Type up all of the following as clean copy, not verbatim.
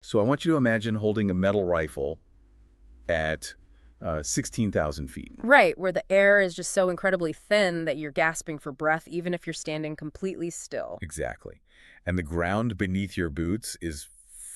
So I want you to imagine holding a metal rifle at 16,000 feet. Right, where the air is just so incredibly thin that you're gasping for breath even if you're standing completely still. Exactly. And the ground beneath your boots is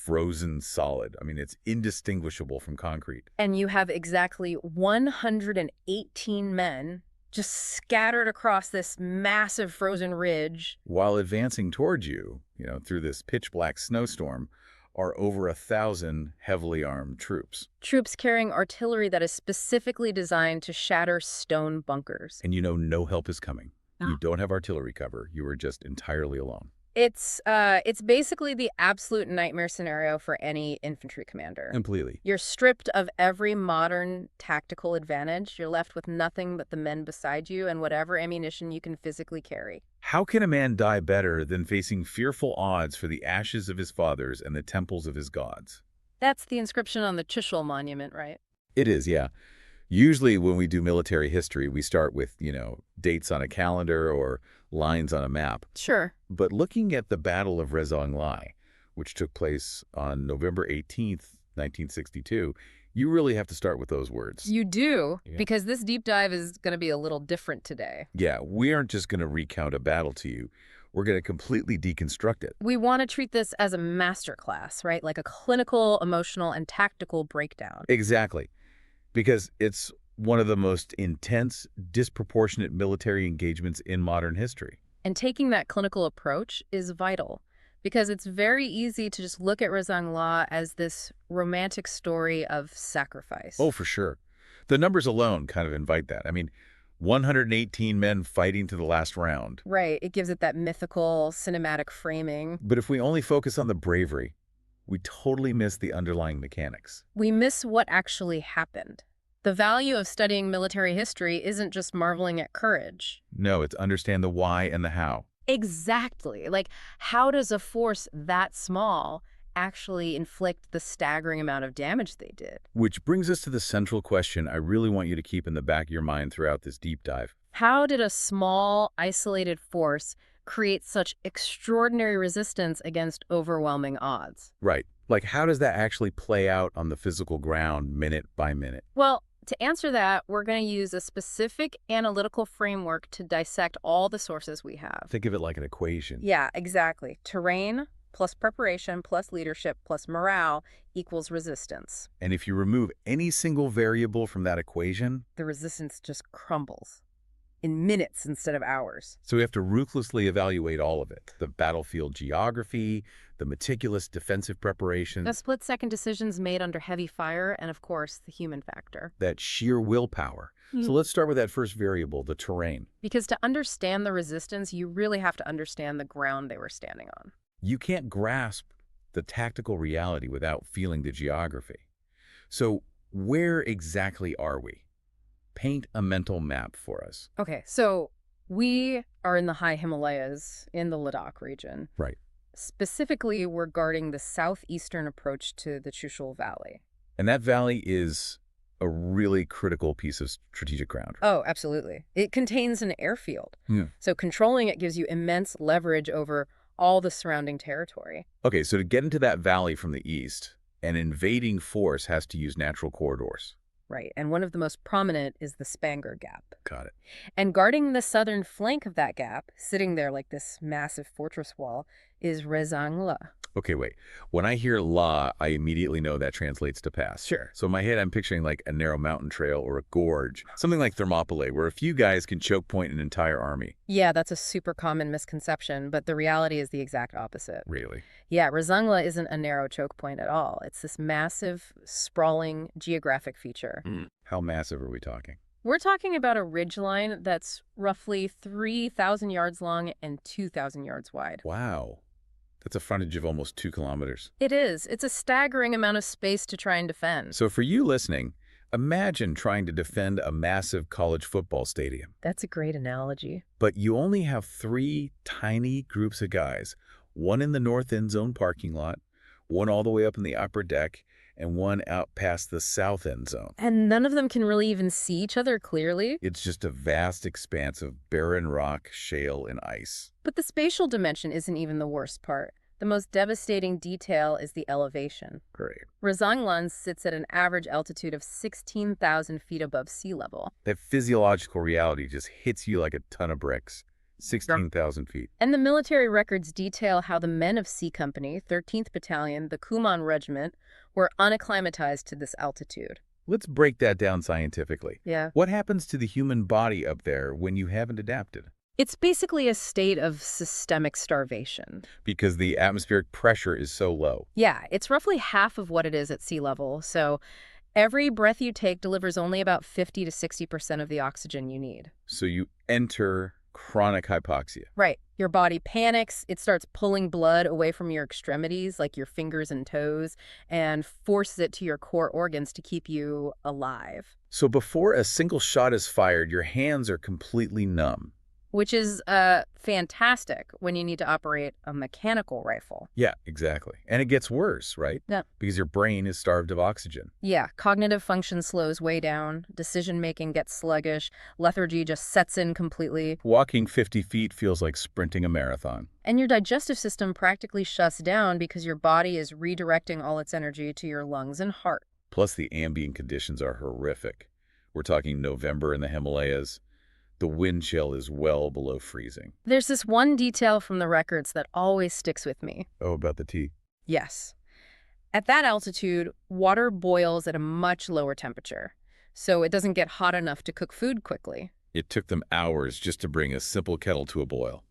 frozen solid. I mean, it's indistinguishable from concrete. And you have exactly 118 men just scattered across this massive frozen ridge. While advancing towards you, through this pitch-black snowstorm, are over 1,000 heavily armed troops. Troops carrying artillery that is specifically designed to shatter stone bunkers. And no help is coming. You don't have artillery cover. You are just entirely alone. It's basically the absolute nightmare scenario for any infantry commander. Completely. You're stripped of every modern tactical advantage. You're left with nothing but the men beside you and whatever ammunition you can physically carry. How can a man die better than facing fearful odds for the ashes of his fathers and the temples of his gods? That's the inscription on the Chisholm monument, right? It is, yeah. Usually when we do military history, we start with, dates on a calendar or lines on a map. Sure. But looking at the Battle of Rezang, which took place on November 18th, 1962, you really have to start with those words. You do, Yeah. because this deep dive is going to be a little different today. Yeah, we aren't just going to recount a battle to you. We're going to completely deconstruct it. We want to treat this as a masterclass, right? Like a clinical, emotional, and tactical breakdown. Exactly. Because it's one of the most intense, disproportionate military engagements in modern history. And taking that clinical approach is vital, because it's very easy to just look at Rezang as this romantic story of sacrifice. Oh, for sure. The numbers alone kind of invite that. I mean, 118 men fighting to the last round. Right. It gives it that mythical, cinematic framing. But if we only focus on the bravery, we totally miss the underlying mechanics. We miss what actually happened. The value of studying military history isn't just marveling at courage. No, it's understand the why and the how. Exactly. Like, how does a force that small actually inflict the staggering amount of damage they did? Which brings us to the central question I really want you to keep in the back of your mind throughout this deep dive. How did a small, isolated force create such extraordinary resistance against overwhelming odds? Right. Like, how does that actually play out on the physical ground minute by minute? Well, to answer that, we're going to use a specific analytical framework to dissect all the sources we have. Think of it like an equation. Yeah, exactly. Terrain plus preparation plus leadership plus morale equals resistance. And if you remove any single variable from that equation, The resistance just crumbles in minutes instead of hours. so we have to ruthlessly evaluate all of it. The battlefield geography, the meticulous defensive preparation, The split-second decisions made under heavy fire, and of course, the human factor. that sheer willpower. So let's start with that first variable, the terrain. Because to understand the resistance, you really have to understand the ground they were standing on. You can't grasp the tactical reality without feeling the geography. So where exactly are we? Paint a mental map for us. Okay, so we are in the high Himalayas in the Ladakh region. Right. Specifically, we're guarding the southeastern approach to the Chushul Valley. And that valley is a really critical piece of strategic ground. Oh, absolutely. It contains an airfield. Yeah. So controlling it gives you immense leverage over all the surrounding territory. Okay, so to get into that valley from the east, an invading force has to use natural corridors. Right, and one of the most prominent is the Spanger Gap. Got it. And guarding the southern flank of that gap, sitting there like this massive fortress wall, is Rezang. Okay, wait. When I hear La, I immediately know that translates to pass. Sure. So in my head, I'm picturing like a narrow mountain trail or a gorge, something like Thermopylae, where a few guys can choke point an entire army. Yeah, that's a super common misconception, but the reality is the exact opposite. Really? Yeah, Rezang isn't a narrow choke point at all. It's this massive, sprawling geographic feature. How massive are we talking? We're talking about a ridgeline that's roughly 3,000 yards long and 2,000 yards wide. Wow. That's a frontage of almost 2 kilometers. It is. It's a staggering amount of space to try and defend. So for you listening, imagine trying to defend a massive college football stadium. That's a great analogy. But you only have 3 tiny groups of guys, one in the north end zone parking lot, one all the way up in the upper deck, and one out past the south end zone. And none of them can really even see each other clearly. It's just a vast expanse of barren rock, shale, and ice. But the spatial dimension isn't even the worst part. The most devastating detail is the elevation. Great. Rezang sits at an average altitude of 16,000 feet above sea level. That physiological reality just hits you like a ton of bricks. 16,000 feet. And the military records detail how the men of C Company, 13th Battalion, the Kumaon Regiment, were unacclimatized to this altitude. Let's break that down scientifically. Yeah. What happens to the human body up there when you haven't adapted? It's basically a state of systemic starvation. Because the atmospheric pressure is so low. Yeah, it's roughly half of what it is at sea level, so every breath you take delivers only about 50 to 60% of the oxygen you need. So you enter chronic hypoxia. Right. Your body panics, it starts pulling blood away from your extremities, like your fingers and toes, and forces it to your core organs to keep you alive. So before a single shot is fired, your hands are completely numb. Which is fantastic when you need to operate a mechanical rifle. Yeah, exactly. And it gets worse, right? Yeah. Because your brain is starved of oxygen. Yeah, cognitive function slows way down, decision-making gets sluggish, lethargy just sets in completely. Walking 50 feet feels like sprinting a marathon. And your digestive system practically shuts down because your body is redirecting all its energy to your lungs and heart. Plus, the ambient conditions are horrific. We're talking November in the Himalayas. The wind chill is well below freezing. There's this one detail from the records that always sticks with me. Oh, about the tea. Yes. At that altitude, water boils at a much lower temperature, so it doesn't get hot enough to cook food quickly. It took them hours just to bring a simple kettle to a boil.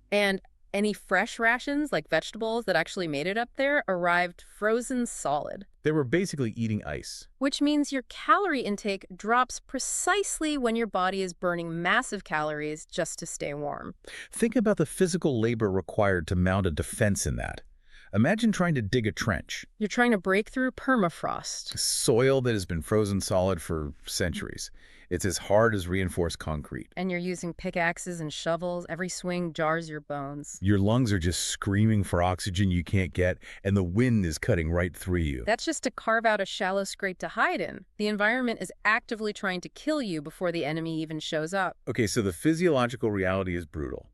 And any fresh rations, like vegetables that actually made it up there, arrived frozen solid. They were basically eating ice. Which means your calorie intake drops precisely when your body is burning massive calories just to stay warm. Think about the physical labor required to mount a defense in that. Imagine trying to dig a trench. You're trying to break through permafrost. Soil that has been frozen solid for centuries. It's as hard as reinforced concrete. And you're using pickaxes and shovels. Every swing jars your bones. Your lungs are just screaming for oxygen you can't get, and the wind is cutting right through you. That's just to carve out a shallow scrape to hide in. The environment is actively trying to kill you before the enemy even shows up. Okay, so the physiological reality is brutal.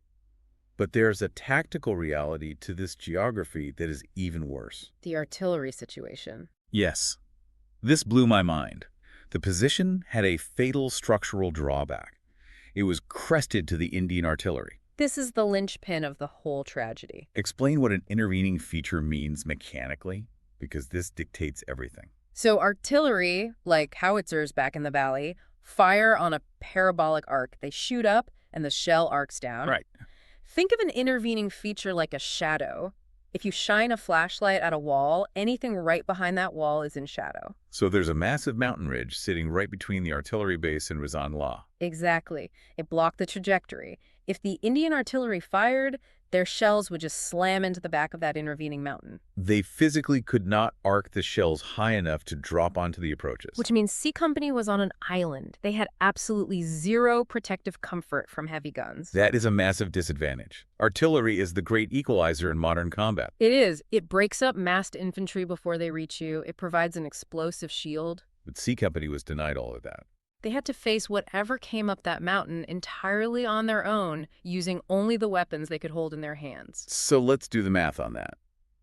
But there's a tactical reality to this geography that is even worse. The artillery situation. Yes. This blew my mind. The position had a fatal structural drawback. It was crested to the Indian artillery. This is the linchpin of the whole tragedy. Explain what an intervening feature means mechanically, because this dictates everything. So artillery, like howitzers back in the valley, fire on a parabolic arc. They shoot up and the shell arcs down. Right. Think of an intervening feature like a shadow. If you shine a flashlight at a wall, anything right behind that wall is in shadow. So there's a massive mountain ridge sitting right between the artillery base and Rezang. Exactly. It blocked the trajectory. If the Indian artillery fired, their shells would just slam into the back of that intervening mountain. They physically could not arc the shells high enough to drop onto the approaches. Which means C Company was on an island. They had absolutely zero protective comfort from heavy guns. That is a massive disadvantage. Artillery is the great equalizer in modern combat. It is. It breaks up massed infantry before they reach you. It provides an explosive shield. But C Company was denied all of that. They had to face whatever came up that mountain entirely on their own, using only the weapons they could hold in their hands. So let's do the math on that.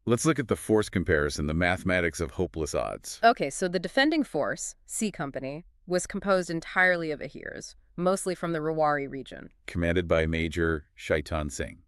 Let's look at the force comparison, the mathematics of hopeless odds. Okay, so the defending force, C Company, was composed entirely of Ahirs, mostly from the Rewari region. Commanded by Major Shaitan Singh.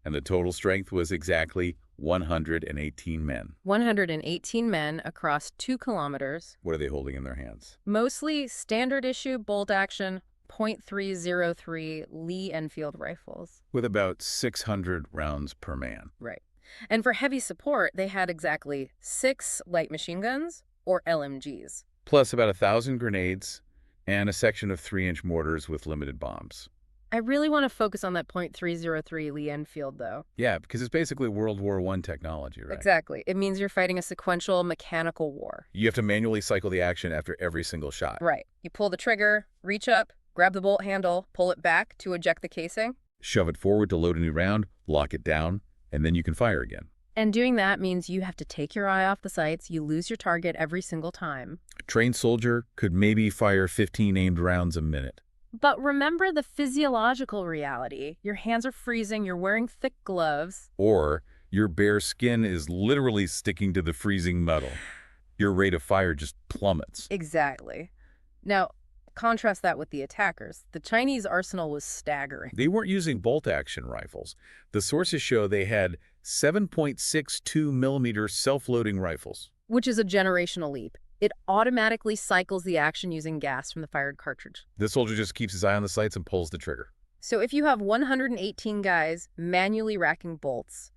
And the total strength was exactly 118 men. 118 men across 2 kilometers. What are they holding in their hands? Mostly standard issue bolt action .303 Lee Enfield rifles. With about 600 rounds per man. Right. And for heavy support, they had exactly 6 light machine guns, or LMGs. Plus about 1,000 grenades and a section of 3-inch mortars with limited bombs. I really want to focus on that .303 Lee Enfield, though. Yeah, because it's basically World War I technology, right? Exactly. It means you're fighting a sequential mechanical war. You have to manually cycle the action after every single shot. Right. You pull the trigger, reach up, grab the bolt handle, pull it back to eject the casing. Shove it forward to load a new round, lock it down, and then you can fire again. And doing that means you have to take your eye off the sights. You lose your target every single time. A trained soldier could maybe fire 15 aimed rounds a minute. But remember the physiological reality. Your hands are freezing, you're wearing thick gloves. Or Your bare skin is literally sticking to the freezing metal. Your rate of fire just plummets. Exactly. Now, contrast that with the attackers. The Chinese arsenal was staggering. They weren't using bolt-action rifles. The sources show they had 7.62 millimeter self-loading rifles. Which is a generational leap. It automatically cycles the action using gas from the fired cartridge. The soldier just keeps his eye on the sights and pulls the trigger. So if you have 118 guys manually racking bolts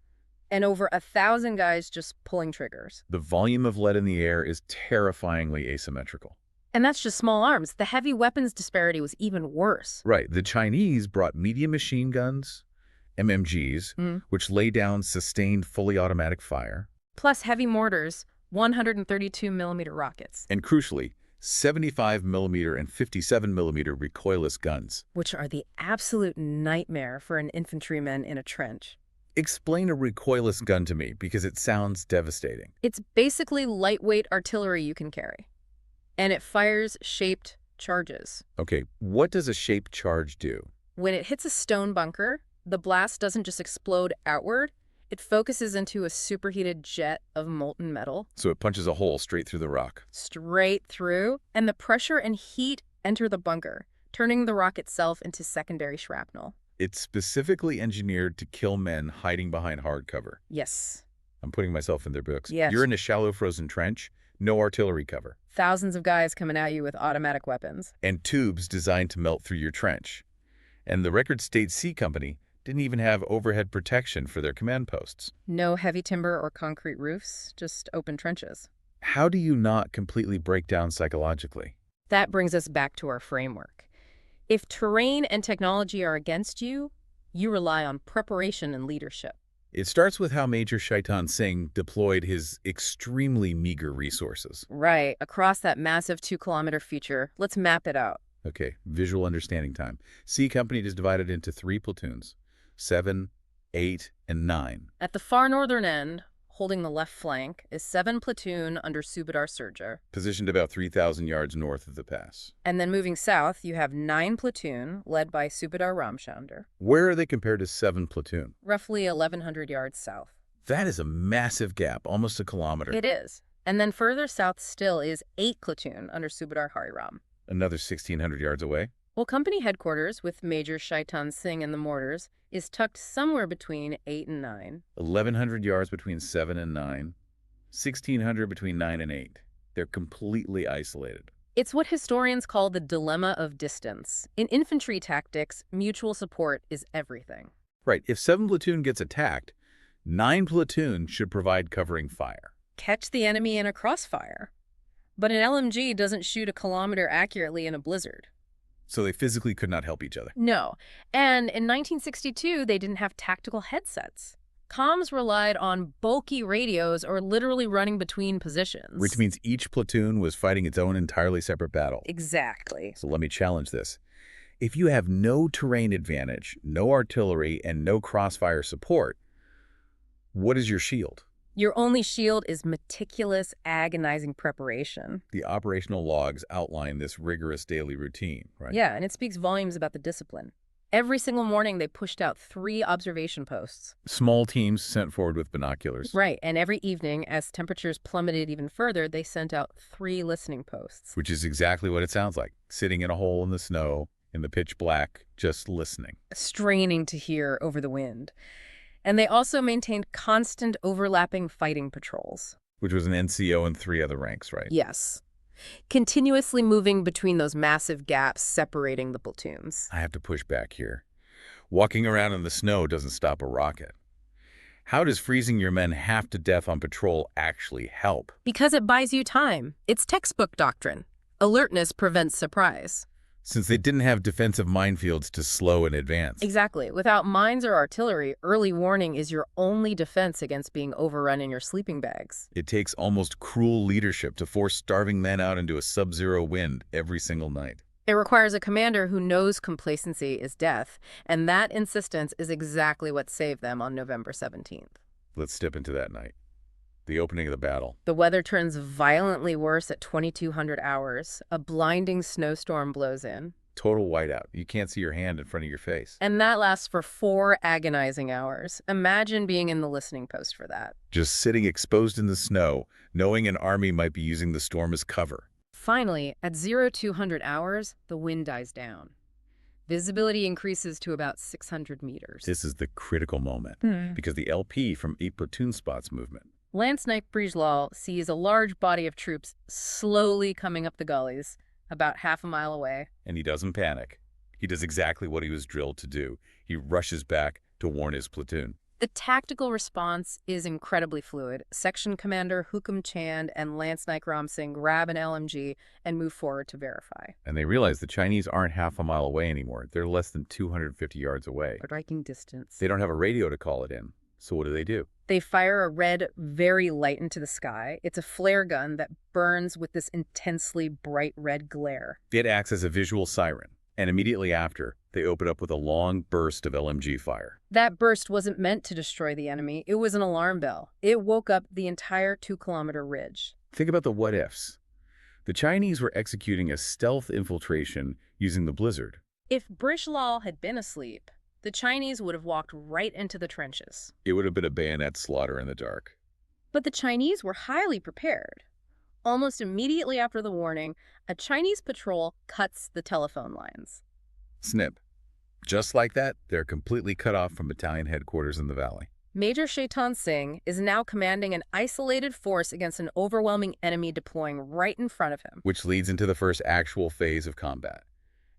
and over 1,000 guys just pulling triggers. The volume of lead in the air is terrifyingly asymmetrical. And that's just small arms. The heavy weapons disparity was even worse. Right. The Chinese brought medium machine guns, MMGs, which lay down sustained fully automatic fire. Plus heavy mortars, 132 millimeter rockets. And crucially, 75 millimeter and 57 millimeter recoilless guns. Which are the absolute nightmare for an infantryman in a trench. Explain a recoilless gun to me, because it sounds devastating. It's basically lightweight artillery you can carry. And it fires shaped charges. Okay, what does a shaped charge do? When it hits a stone bunker, the blast doesn't just explode outward, it focuses into a superheated jet of molten metal. So it punches a hole straight through the rock. Straight through, and the pressure and heat enter the bunker, turning the rock itself into secondary shrapnel. It's specifically engineered to kill men hiding behind hard cover. Yes. I'm putting myself in their books. Yes. You're in a shallow frozen trench, no artillery cover. Thousands of guys coming at you with automatic weapons. And tubes designed to melt through your trench. And the Record State C Company didn't even have overhead protection for their command posts. No heavy timber or concrete roofs, just open trenches. How do you not completely break down psychologically? That brings us back to our framework. If terrain and technology are against you, you rely on preparation and leadership. It starts with how Major Shaitan Singh deployed his extremely meager resources. Right, across that massive 2-kilometer feature. Let's map it out. Okay, visual understanding time. C Company is divided into 3 platoons, 7, 8, and 9. At the far northern end, holding the left flank, is 7 Platoon under Subedar Surja. Positioned about 3,000 yards north of the pass. And then moving south, you have 9 Platoon, led by Subedar Ramchandar. Where are they compared to 7 Platoon? Roughly 1,100 yards south. That is a massive gap, almost a kilometer. It is. And then further south still is 8 Platoon under Subedar Hariram. Another 1,600 yards away. Well, company headquarters, with Major Shaitan Singh and the mortars, is tucked somewhere between 8 and 9. 1,100 yards between 7 and 9. 1,600 between 9 and 8. They're completely isolated. It's what historians call the dilemma of distance. In infantry tactics, mutual support is everything. Right. If 7 Platoon gets attacked, 9 Platoon should provide covering fire. Catch the enemy in a crossfire. But an LMG doesn't shoot a kilometer accurately in a blizzard. So they physically could not help each other. No. And in 1962, they didn't have tactical headsets. Comms relied on bulky radios or literally running between positions. Which means each platoon was fighting its own entirely separate battle. Exactly. So let me challenge this. If you have no terrain advantage, no artillery, and no crossfire support, what is your shield? Your only shield is meticulous, agonizing preparation. The operational logs outline this rigorous daily routine, right? Yeah, and it speaks volumes about the discipline. Every single morning, they pushed out 3 observation posts. Small teams sent forward with binoculars. Right, and every evening, as temperatures plummeted even further, they sent out 3 listening posts. Which is exactly what it sounds like. Sitting in a hole in the snow, in the pitch black, just listening. Straining to hear over the wind. And they also maintained constant overlapping fighting patrols. Which was an NCO and 3 other ranks, right? Yes. Continuously moving between those massive gaps separating the platoons. I have to push back here. Walking around in the snow doesn't stop a rocket. How does freezing your men half to death on patrol actually help? Because it buys you time. It's textbook doctrine. Alertness prevents surprise. Since they didn't have defensive minefields to slow in advance. Exactly. Without mines or artillery, early warning is your only defense against being overrun in your sleeping bags. It takes almost cruel leadership to force starving men out into a sub-zero wind every single night. It requires a commander who knows complacency is death, and that insistence is exactly what saved them on November 17th. Let's step into that night. The opening of the battle. The weather turns violently worse at 2200 hours. A blinding snowstorm blows in. Total whiteout. You can't see your hand in front of your face. And that lasts for 4 agonizing hours. Imagine being in the listening post for that. Just sitting exposed in the snow, knowing an army might be using the storm as cover. Finally, at 0200 hours, the wind dies down. Visibility increases to about 600 meters. This is the critical moment, because the LP from 8 platoon spots movement. Lance Knight Brijlal sees a large body of troops slowly coming up the gullies, about half a mile away. And he doesn't panic. He does exactly what he was drilled to do. He rushes back to warn his platoon. The tactical response is incredibly fluid. Section Commander Hukum Chand and Lance Knight Ram Singh grab an LMG and move forward to verify. And they realize the Chinese aren't half a mile away anymore. They're less than 250 yards away. Striking distance. They don't have a radio to call it in. So what do? They fire a red, very light into the sky. It's a flare gun that burns with this intensely bright red glare. It acts as a visual siren. And immediately after, they open up with a long burst of LMG fire. That burst wasn't meant to destroy the enemy. It was an alarm bell. It woke up the entire 2-kilometer ridge. Think about the what-ifs. The Chinese were executing a stealth infiltration using the blizzard. If Brijlal had been asleep, the Chinese would have walked right into the trenches. It would have been a bayonet slaughter in the dark. But the Chinese were highly prepared. Almost immediately after the warning, a Chinese patrol cuts the telephone lines. Snip. Just like that, they're completely cut off from battalion headquarters in the valley. Major Shaitan Singh is now commanding an isolated force against an overwhelming enemy deploying right in front of him. Which leads into the first actual phase of combat.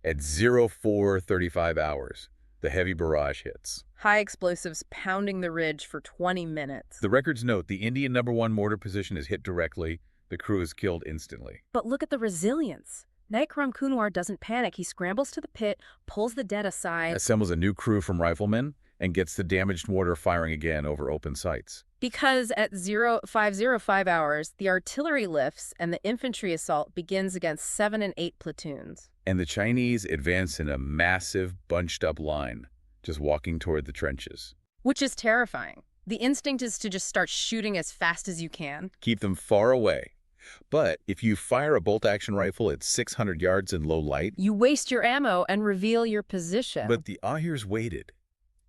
At 04:35 hours, the heavy barrage hits. High explosives pounding the ridge for 20 minutes. The records note the Indian No. 1 mortar position is hit directly. The crew is killed instantly. But look at the resilience. Naikram Kunwar doesn't panic. He scrambles to the pit, pulls the dead aside, Assembles a new crew from riflemen, and gets the damaged mortar firing again over open sights. Because at 0505 hours, the artillery lifts and the infantry assault begins against 7 and 8 platoons. And the Chinese advance in a massive, bunched-up line, just walking toward the trenches. Which is terrifying. The instinct is to just start shooting as fast as you can. Keep them far away. But if you fire a bolt-action rifle at 600 yards in low light... You waste your ammo and reveal your position. But the Ahirs waited.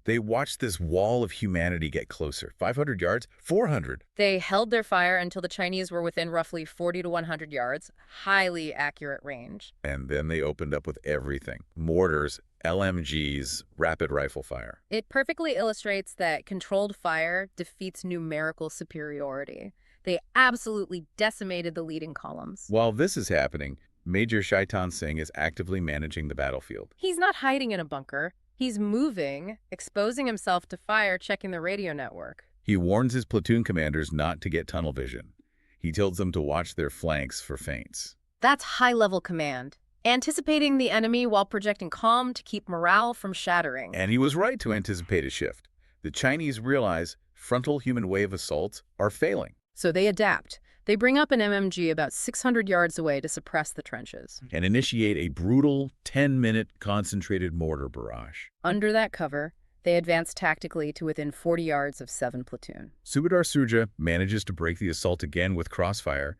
They watched this wall of humanity get closer. 500 yards? 400. They held their fire until the Chinese were within roughly 40 to 100 yards. Highly accurate range. And then they opened up with everything. Mortars, LMGs, rapid rifle fire. It perfectly illustrates that controlled fire defeats numerical superiority. They absolutely decimated the leading columns. While this is happening, Major Shaitan Singh is actively managing the battlefield. He's not hiding in a bunker. He's moving, exposing himself to fire, checking the radio network. He warns his platoon commanders not to get tunnel vision. He tells them to watch their flanks for feints. That's high-level command. Anticipating the enemy while projecting calm to keep morale from shattering. And he was right to anticipate a shift. The Chinese realize frontal human wave assaults are failing. So they adapt. They bring up an MMG about 600 yards away to suppress the trenches. And initiate a brutal 10-minute concentrated mortar barrage. Under that cover, they advance tactically to within 40 yards of 7 platoon. Subedar Surja manages to break the assault again with crossfire,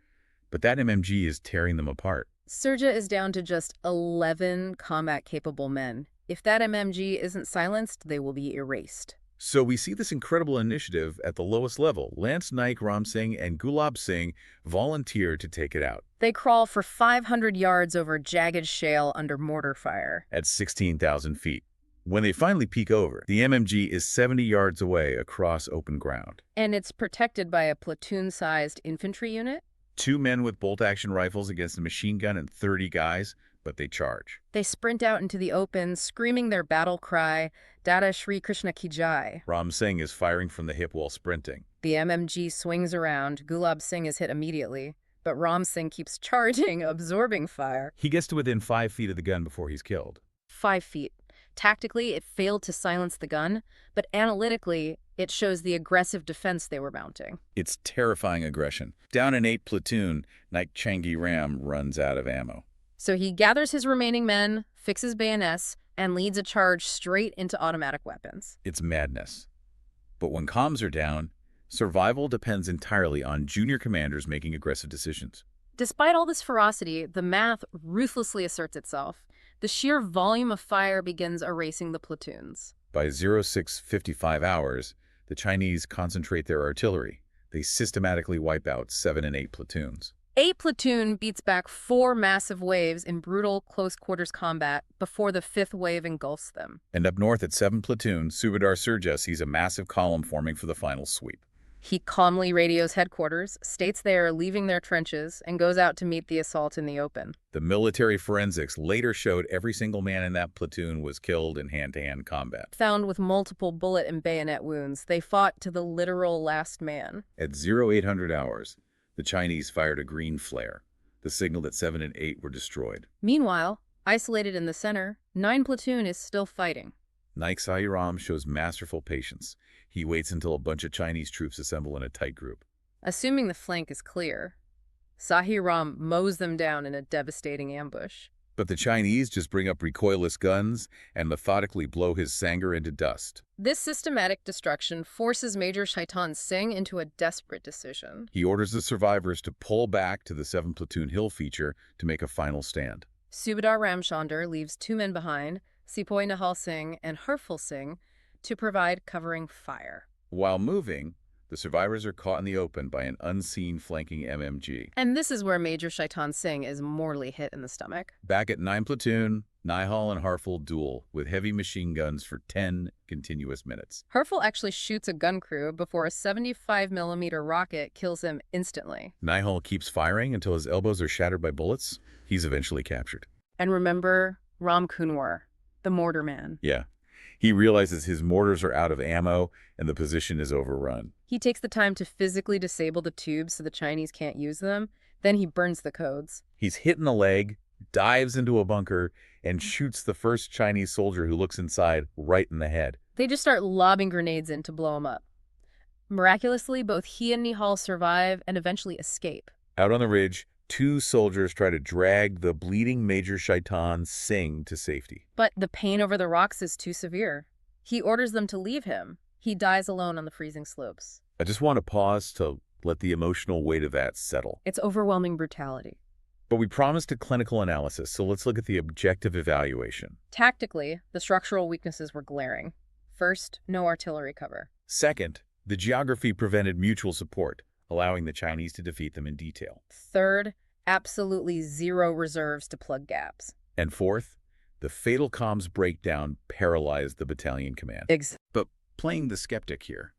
but that MMG is tearing them apart. Surja is down to just 11 combat-capable men. If that MMG isn't silenced, they will be erased. So we see this incredible initiative at the lowest level. Lance Naik Ram Singh and Gulab Singh volunteer to take it out. They crawl for 500 yards over jagged shale under mortar fire. At 16,000 feet. When they finally peek over, the MMG is 70 yards away across open ground. And it's protected by a platoon-sized infantry unit? 2 men with bolt-action rifles against a machine gun and 30 guys, but they charge. They sprint out into the open, screaming their battle cry, Dada Shri Krishna Ki Jai. Ram Singh is firing from the hip while sprinting. The MMG swings around. Gulab Singh is hit immediately, but Ram Singh keeps charging, absorbing fire. He gets to within 5 feet of the gun before he's killed. 5 feet. Tactically, it failed to silence the gun, but analytically, it shows the aggressive defense they were mounting. It's terrifying aggression. Down an 8 platoon, Naik Changi Ram runs out of ammo. So he gathers his remaining men, fixes bayonets, and leads a charge straight into automatic weapons. It's madness. But when comms are down, survival depends entirely on junior commanders making aggressive decisions. Despite all this ferocity, the math ruthlessly asserts itself. The sheer volume of fire begins erasing the platoons. By 0655 hours, the Chinese concentrate their artillery. They systematically wipe out 7 and 8 platoons. 8 platoon beats back 4 massive waves in brutal close-quarters combat before the 5th wave engulfs them. And up north at 7 platoon, Subedar Surja sees a massive column forming for the final sweep. He calmly radios headquarters, states they are leaving their trenches, and goes out to meet the assault in the open. The military forensics later showed every single man in that platoon was killed in hand-to-hand combat. Found with multiple bullet and bayonet wounds, they fought to the literal last man. At 0800 hours, the Chinese fired a green flare, the signal that 7 and 8 were destroyed. Meanwhile, isolated in the center, 9 platoon is still fighting. Naik Sahiram shows masterful patience. He waits until a bunch of Chinese troops assemble in a tight group. Assuming the flank is clear, Sahiram mows them down in a devastating ambush. But the Chinese just bring up recoilless guns and methodically blow his Sangha into dust. This systematic destruction forces Major Shaitan Singh into a desperate decision. He orders the survivors to pull back to the 7 platoon hill feature to make a final stand. Subedar Ramchandar leaves 2 men behind, Sepoy Nihal Singh and Harful Singh, to provide covering fire. While moving, the survivors are caught in the open by an unseen flanking MMG. And this is where Major Shaitan Singh is mortally hit in the stomach. Back at 9 platoon, Nihal and Harful duel with heavy machine guns for 10 continuous minutes. Harful actually shoots a gun crew before a 75mm rocket kills him instantly. Nihal keeps firing until his elbows are shattered by bullets. He's eventually captured. And remember Ram Kunwar, the mortar man. Yeah. He realizes his mortars are out of ammo and the position is overrun. He takes the time to physically disable the tubes so the Chinese can't use them. Then he burns the codes. He's hit in the leg, dives into a bunker, and shoots the first Chinese soldier who looks inside right in the head. They just start lobbing grenades in to blow him up. Miraculously, both he and Nihal survive and eventually escape. Out on the ridge, 2 soldiers try to drag the bleeding Major Shaitan Singh to safety. But the pain over the rocks is too severe. He orders them to leave him. He dies alone on the freezing slopes. I just want to pause to let the emotional weight of that settle. It's overwhelming brutality. But we promised a clinical analysis, so let's look at the objective evaluation. Tactically, the structural weaknesses were glaring. First, no artillery cover. Second, the geography prevented mutual support, allowing the Chinese to defeat them in detail. Third, absolutely zero reserves to plug gaps. And fourth, the fatal comms breakdown paralyzed the battalion command. But playing the skeptic here,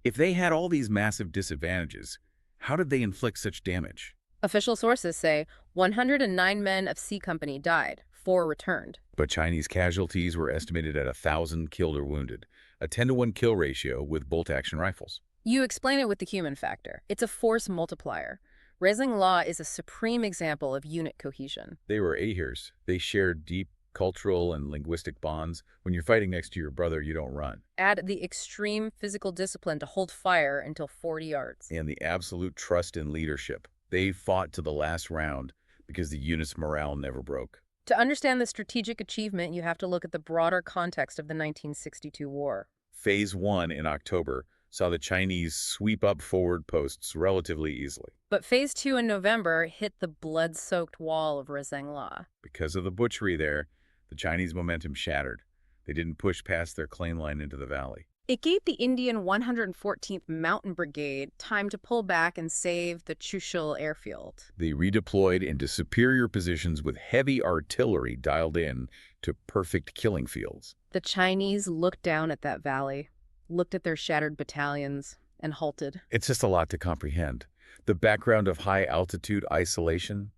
if they had all these massive disadvantages, how did they inflict such damage? Official sources say 109 men of C Company died, 4 returned. But Chinese casualties were estimated at 1,000 killed or wounded, a 10-to-1 kill ratio with bolt-action rifles. You explain it with the human factor. It's a force multiplier. Rezang Law is a supreme example of unit cohesion. They were Ahirs. They shared deep cultural and linguistic bonds. When you're fighting next to your brother, you don't run. Add the extreme physical discipline to hold fire until 40 yards. And the absolute trust in leadership. They fought to the last round because the unit's morale never broke. To understand the strategic achievement, you have to look at the broader context of the 1962 war. Phase 1 in October saw the Chinese sweep up forward posts relatively easily. But Phase 2 in November hit the blood-soaked wall of Rezang La. Because of the butchery there, the Chinese momentum shattered. They didn't push past their claim line into the valley. It gave the Indian 114th Mountain Brigade time to pull back and save the Chushul airfield. They redeployed into superior positions with heavy artillery dialed in to perfect killing fields. The Chinese looked down at that valley, looked at their shattered battalions, and halted. It's just a lot to comprehend. The background of high-altitude isolation,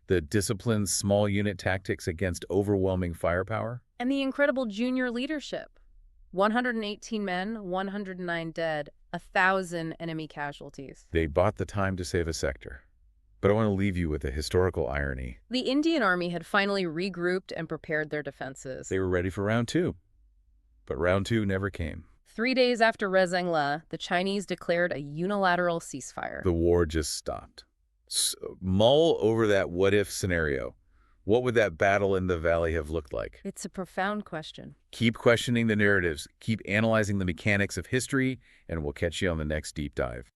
the disciplined small unit tactics against overwhelming firepower, and the incredible junior leadership. 118 men, 109 dead, 1,000 enemy casualties. They bought the time to save a sector. But I want to leave you with a historical irony. The Indian Army had finally regrouped and prepared their defenses. They were ready for round 2. But round 2 never came. 3 days after Rezang La, the Chinese declared a unilateral ceasefire. The war just stopped. Mull over that what-if scenario. What would that battle in the valley have looked like? It's a profound question. Keep questioning the narratives, keep analyzing the mechanics of history, and we'll catch you on the next deep dive.